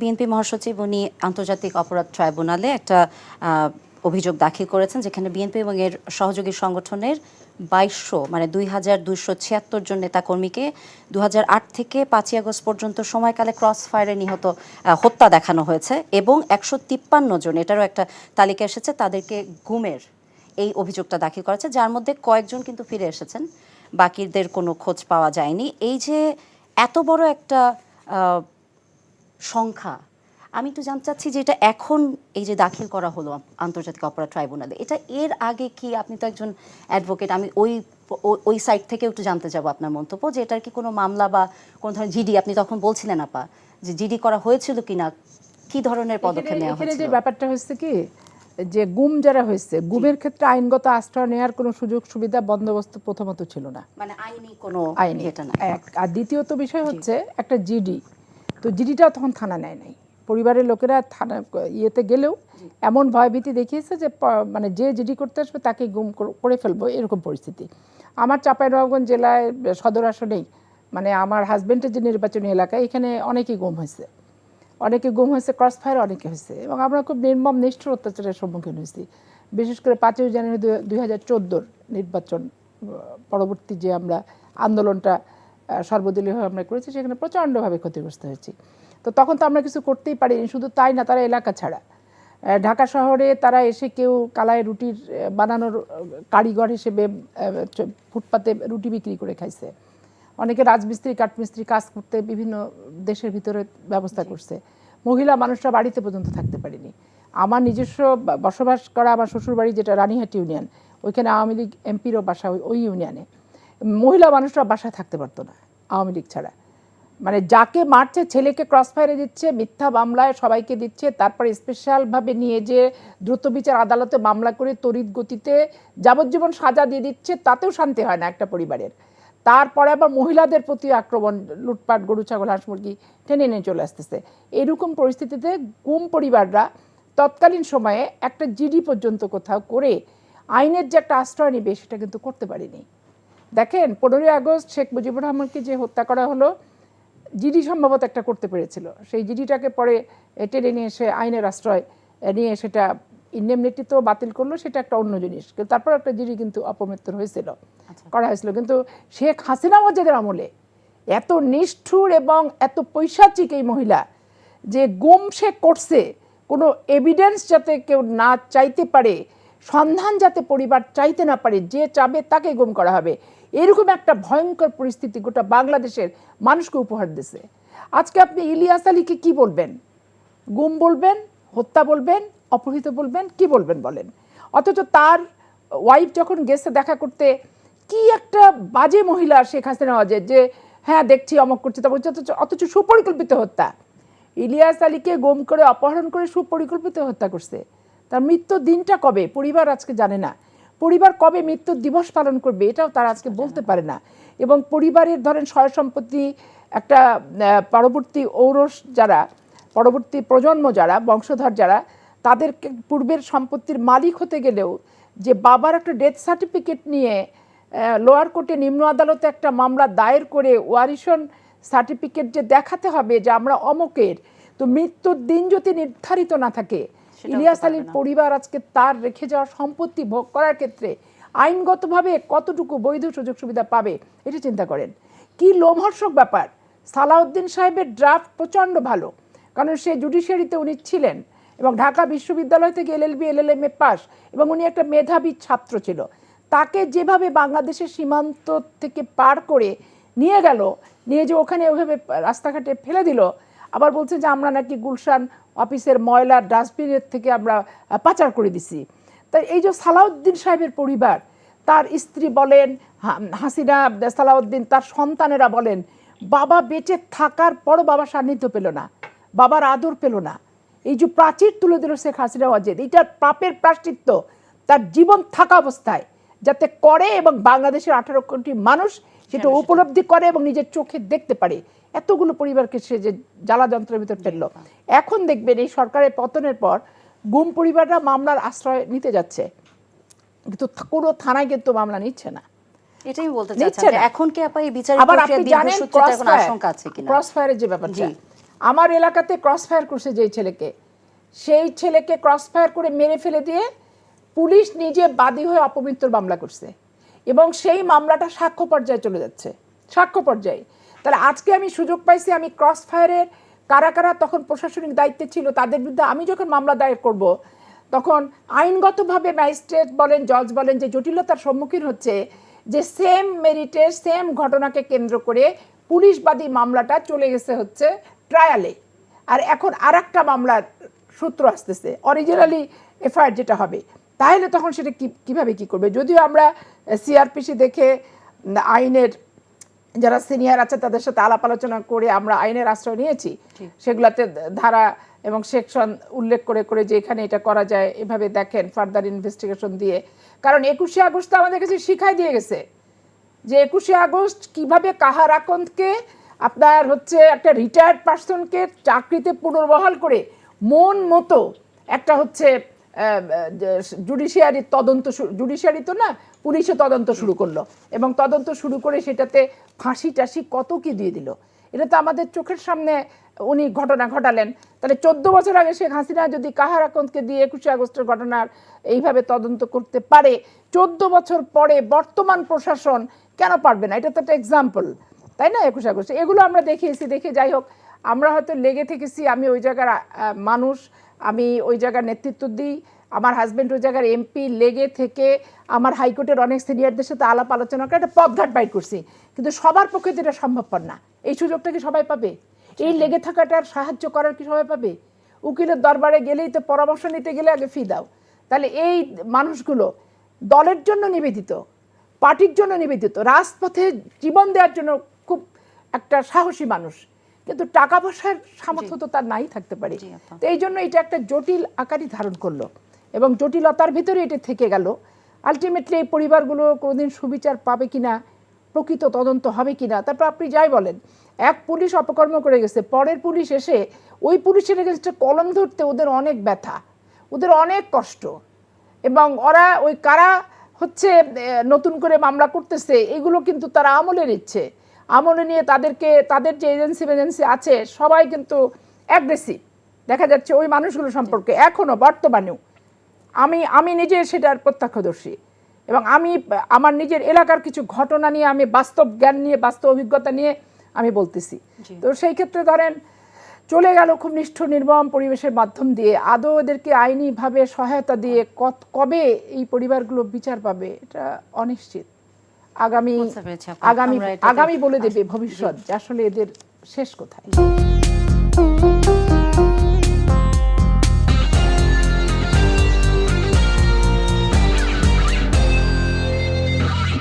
BNP মহাসচিব উনি আন্তর্জাতিক অপরাধ ট্রাইব্যুনালে একটা অভিযোগ দাখিল করেছেন, যেখানে বিএনপি এবং এর সহযোগী সংগঠনের 2200 মানে 2276 জন নেতাকর্মীকে 2008 থেকে 5ই আগস্ট পর্যন্ত সময়কালে ক্রস ফায়ারে নিহত হত্যা দেখানো হয়েছে এবং 153 জন, এটারও একটা তালিকা এসেছে, তাদেরকে গুমের এই অভিযোগটা দাখিল করেছে, যার মধ্যে কয়েকজন কিন্তু ফিরে এসেছেন, বাকিদের কোনো খোঁজ পাওয়া যায়নি। এই যে এত বড় একটা সংখ্যা, আমি একটু জানতে চাচ্ছি যে এটা এখন এই যে দাখিল করা হলো আন্তর্জাতিক অপরাধ ট্রাইব্যুনালে, এটা এর আগে কি, আপনি তো একজন অ্যাডভোকেট, আমি ওই সাইড থেকে একটু জানতে যাব আপনার মন্তব্য যে এটার কি কোনো মামলা বা কোনো ধরনের জিডি, আপনি তখন বলছিলেন আপা যে জিডি করা হয়েছিল কিনা, কি ধরনের পদক্ষেপ নেওয়া হয়েছিল? এখানে যে ব্যাপারটা হচ্ছে কি, যে গুম যারা হয়েছে, গুমের ক্ষেত্রে আইনগত আশ্রয় নেওয়ার কোনো সুযোগ সুবিধা বন্দোবস্ত প্রথমত ছিল না, মানে আইনি কোনো আইনি এটা না। এক, আর দ্বিতীয়ত বিষয় হচ্ছে একটা জিডি, তো জিডিটাও তখন থানা নেয় নাই। পরিবারের লোকেরা থানা ইয়েতে গেলেও এমন ভয়ভীতি দেখিয়েছে যে মানে যে জিডি করতে আসবে তাকে গুম করে ফেলবো, এরকম পরিস্থিতি। আমার চাঁপাইনবাবগঞ্জ জেলায় সদর আসনেই, মানে আমার হাজব্যান্ডের যে নির্বাচনী এলাকায়, এখানে অনেকেই গুম হয়েছে, ক্রস ফায়ার অনেকে হয়েছে, এবং আমরা খুব নির্মম নিষ্ঠুর অত্যাচারের সম্মুখীন হয়েছি। বিশেষ করে 5ই জানুয়ারি 2014 নির্বাচন পরবর্তী যে আমরা আন্দোলনটা সর্বদলীয়ভাবে আমরা করেছি, সেখানে প্রচণ্ডভাবে ক্ষতিগ্রস্ত হয়েছি। তো তখন তো আমরা কিছু করতেই পারিনি। শুধু তাই না, তারা এলাকা ছাড়া ঢাকা শহরে তারা এসে কেউ কালায় রুটির বানানোর কারিগর হিসেবে ফুটপাতে রুটি বিক্রি করে খাইছে, অনেকে রাজমিস্ত্রি কাঠমিস্ত্রি কাজ করতে বিভিন্ন দেশের ভিতরে ব্যবস্থা করছে, মহিলা মানুষরা বাড়িতে পর্যন্ত থাকতে পারেনি। আমার নিজস্ব বসবাস করা আমার শ্বশুরবাড়ি যেটা রানীহাট ইউনিয়ন, ওইখানে আওয়ামী লীগ এমপিরও বাসা ওই ইউনিয়নে, মহিলা মানুষরা বাসায় থাকতে পারতো না আওয়ামী লীগ ছাড়া। মানে যাকে মারছে, ছেলেকে ক্রস ফায়ারে দিচ্ছে, মিথ্যা মামলায় সবাইকে দিচ্ছে, তারপরে স্পেশালভাবে নিয়ে যে দ্রুত বিচার আদালতে মামলা করে তড়িৎ গতিতে যাবজ্জীবন সাজা দিয়ে দিচ্ছে, তাতেও শান্তি হয় না একটা পরিবারের। তারপরে আবার মহিলাদের প্রতি আক্রমণ, লুটপাট, গরু ছাগল হাঁস মুরগি টেনে নিয়ে চলে আসতেছে। এরকম পরিস্থিতিতে গুম পরিবাররা তৎকালীন সময়ে একটা জিডি পর্যন্ত কোথাও করে আইনের যে একটা আশ্রয় নেবে, সেটা কিন্তু করতে পারেনি। দেখেন 15ই আগস্ট শেখ মুজিবুর রহমানকে যে হত্যা করা হলো, জিডি সম্ভবত একটা করতে পেরেছিল, সেই জিডিটাকে পরে টেনে নিয়ে এসে আইনের আশ্রয় নিয়ে সেটা ইনডেমনিটি তো বাতিল করলো, সেটা একটা অন্য জিনিস, কিন্তু তারপর একটা জিডি কিন্তু অপমৃত্যুর হয়েছিল, করা হয়েছিল। কিন্তু শেখ হাসিনা ওয়াজেদের আমলে এত নিষ্ঠুর এবং এত পৈশাচিক এই মহিলা, যে গুম সে করছে, কোনো এভিডেন্স যাতে কেউ না চাইতে পারে, সন্ধান যাতে পরিবার চাইতে না পারে, যে চাবে তাকে গুম করা হবে, এরকম একটা ভয়ঙ্কর পরিস্থিতি গোটা বাংলাদেশের মানুষকে উপহার দিয়েছে। আজকে আপনি ইলিয়াস আলীকে কি বলবেন? গুম বলবেন, হত্যা বলবেন, অপহৃত বলবেন, কি বলবেন বলেন? অথচ তার ওয়াইফ যখন গেছে দেখা করতে, কি একটা বাজে মহিলা শেখ হাসিনা ওয়াজেদ, যে হ্যাঁ দেখছি অমক করছে তা বলছে, অথচ সুপরিকল্পিত হত্যা। ইলিয়াস আলীকে গুম করে অপহরণ করে সুপরিকল্পিত হত্যা করছে। তার মৃত্যুর দিনটা কবে পরিবার আজকে জানে না, পরিবার কবে মৃত্যুর দিবস পালন করবে এটাও তারা আজকে বলতে পারে না। এবং পরিবারের ধরেন সয় সম্পত্তি একটা পরবর্তী ঔরস যারা, পরবর্তী প্রজন্ম যারা, বংশধর যারা, তাদেরকে পূর্বের সম্পত্তির মালিক হতে গেলেও যে বাবার একটা ডেথ সার্টিফিকেট নিয়ে লোয়ার কোর্টে, নিম্ন আদালতে একটা মামলা দায়ের করে ওয়ারিশন সার্টিফিকেট যে দেখাতে হবে যে আমরা অমকের, তো মৃত্যুর দিন যদি নির্ধারিত না থাকে, ইলিয়াস আলীর পরিবার আজকে তার রেখে যাওয়া সম্পত্তি ভোগ করার ক্ষেত্রে আইনগতভাবে কতটুকু বৈধ সুযোগ সুবিধা পাবে, এটা চিন্তা করেন। কি লোমহর্ষক ব্যাপার। সালাউদ্দিন সাহেবের ড্রাফট প্রচণ্ড ভালো, কারণ সে জুডিশিয়ারিতে উনি ছিলেন এবং ঢাকা বিশ্ববিদ্যালয় থেকে এলএলবি এলএলএম-এ পাস, এবং উনি একটা মেধাবী ছাত্র ছিল। তাকে যেভাবে বাংলাদেশের সীমান্ত থেকে পার করে নিয়ে গেল, নিয়ে যে ওখানে ওইভাবে রাস্তাঘাটে ফেলে দিল, আবার বলছে যে আমরা নাকি গুলশান অফিসের ময়লার ডাস্টবিনের থেকে আমরা পাচার করে দিছি। তাই এই যে সালাউদ্দিন সাহেবের পরিবার, তার স্ত্রী বলেন, হাসিনা সালাউদ্দিন, তার সন্তানেরা বলেন, বাবা বেঁচে থাকার পরও বাবা সান্নিধ্য পেল না, বাবার আদর পেল না। এই যে প্রাচীর তুলে দিল শেখ হাসিনা ওয়াজেদ, এইটার পাপের প্রায়শ্চিত্ত তার জীবন থাকা অবস্থায় যাতে করে, এবং বাংলাদেশের 18 কোটি মানুষ সেটা উপলব্ধি করে এবং নিজের চোখে দেখতে পারে। এতগুলো পরিবারকে সে যে জ্বালা যন্ত্রের ভিতর ফেললো। এখন দেখবেন এই সরকারের পতনের পর গুম পরিবাররা মামলার আশ্রয় নিতে যাচ্ছে, কিন্তু কোনো থানায় কিন্তু মামলা নিচ্ছে না। এটাই বলতে চাচ্ছেন, এখন কি আপা এই বিচার প্রক্রিয়া দীর্ঘসূত্রিতার কোনো আশঙ্কা আছে কিনা? ক্রস ফায়ারের যে ব্যাপারটা, আমার এলাকাতে ক্রস ফায়ার করছে যেই ছেলেকে, সেই ছেলেকে ক্রস ফায়ার করে মেরে ফেলে দিয়ে পুলিশ নিজে বাদী হয়ে অপমৃত্যুর মামলা করছে এবং সেই মামলাটা সাক্ষ্য পর্যায়ে চলে যাচ্ছে, সাক্ষ্য পর্যায়ে। তাহলে আজকে আমি সুযোগ পাইছি, আমি ক্রস ফায়ারের কারা কারা তখন প্রশাসনিক দায়িত্বে ছিল তাদের বিরুদ্ধে আমি যখন মামলা দায়ের করব, তখন আইনগতভাবে ম্যাজিস্ট্রেট বলেন, জজ বলেন, যে জটিলতার সম্মুখীন হচ্ছে যে সেম মেরিটের সেম ঘটনাকে কেন্দ্র করে পুলিশবাদী মামলাটা চলে গেছে হচ্ছে ট্রায়ালে, আর এখন আর একটা মামলার সূত্র আসতেছে অরিজিনালি এফআইআর যেটা হবে। তাহলে তখন সেটা কিভাবে কি করবে? যদিও আমরা সিআরপিসি দেখে আইনের যারা সিনিয়র আছে তাদের সাথে আলাপ আলোচনা করে আমরা আইনের আশ্রয় নিয়েছি, সেগুলাতে ধারা এবং সেকশন উল্লেখ করে করে যে এখানে এটা করা যায়, এভাবে দেখেন ফার্দার ইনভেস্টিগেশন দিয়ে। কারণ 21শে আগস্ট আমাদের কাছে শিখাই দিয়ে গেছে যে 21শে আগস্ট কিভাবে কাহার আকন্দকে আপনার হচ্ছে একটা রিটায়ার্ড পার্সনকে চাকরিতে পুনর্বহাল করে মন মতো একটা হচ্ছে জুডিশিয়ারি তদন্ত, জুডিশিয়ারি তো না, পুলিশও তদন্ত শুরু করলো এবং তদন্ত শুরু করে সেটাতে ফাঁসি টাসি কত কি দিয়ে দিল। এটা তো আমাদের চোখের সামনে উনি ঘটনা ঘটালেন। তাহলে 14 বছর আগে শেখ হাসিনা যদি কাহার আকন্দকে দিয়ে 21শে আগস্টের ঘটনার এইভাবে তদন্ত করতে পারে, 14 বছর পরে বর্তমান প্রশাসন কেন পারবে না? এটা তো একটা এক্সাম্পল, তাই না? 21শে আগস্ট এগুলো আমরা দেখিয়েছি, দেখে যাই হোক আমরা হয়তো লেগে থেকেছি। আমি ওই জায়গার মানুষ, আমি ওই জায়গার নেতৃত্ব দিই, আমার হাজব্যান্ড ওই জায়গার এমপি, লেগে থেকে আমার হাইকোর্টের অনেক সিনিয়রদের সাথে আলাপ আলোচনা করে একটা পথঘাট বাইর করছি, কিন্তু সবার পক্ষে তো এটা সম্ভবপর না। এই সুযোগটা কি সবাই পাবে? এই লেগে থাকাটার সাহায্য করার কি সবাই পাবে? উকিলের দরবারে গেলেই তো পরামর্শ নিতে গেলে আগে ফি দাও। তাহলে এই মানুষগুলো দলের জন্য নিবেদিত, পার্টির জন্য নিবেদিত, রাজপথে জীবন দেওয়ার জন্য খুব একটা সাহসী মানুষ, কিন্তু টাকা পয়সার সামর্থ্য তো তার নাই থাকতে পারে। তো এই জন্য এটা একটা জটিল আকারই ধারণ করলো এবং জটিলতার ভিতরে এটা থেকে গেল। আলটিমেটলি এই পরিবারগুলো কোনোদিন সুবিচার পাবে কিনা, প্রকৃত তদন্ত হবে কিনা। তারপর আপনি যাই বলেন, এক পুলিশ অপকর্ম করে গেছে, পরের পুলিশ এসে ওই পুলিশের এগেনস্টে কলম ধরতে ওদের অনেক ব্যথা, ওদের অনেক কষ্ট, এবং ওরা ওই কারা হচ্ছে নতুন করে মামলা করতেছে এগুলো কিন্তু তারা আমলের ইচ্ছে, আমলে নিয়ে তাদেরকে, তাদের যে এজেন্সি আছে সবাই কিন্তু অ্যাগ্রেসিভ দেখা যাচ্ছে ওই মানুষগুলো সম্পর্কে এখনও বর্তমানেও। আমি নিজে সেটার প্রত্যক্ষদর্শী এবং আমি আমার নিজের এলাকার কিছু ঘটনা নিয়ে, আমি বাস্তব জ্ঞান নিয়ে, বাস্তব অভিজ্ঞতা নিয়ে আমি বলতেছি। তো সেই ক্ষেত্রে ধরেন চলে গেল খুব নিষ্ঠুর নির্মম পরিবেশের মাধ্যম দিয়ে, আদৌ এদেরকে আইনিভাবে সহায়তা দিয়ে কবে এই পরিবারগুলো বিচার পাবে এটা অনিশ্চিত। আগামী বলে দেবে ভবিষ্যৎ যে আসলে এদের শেষ কোথায়।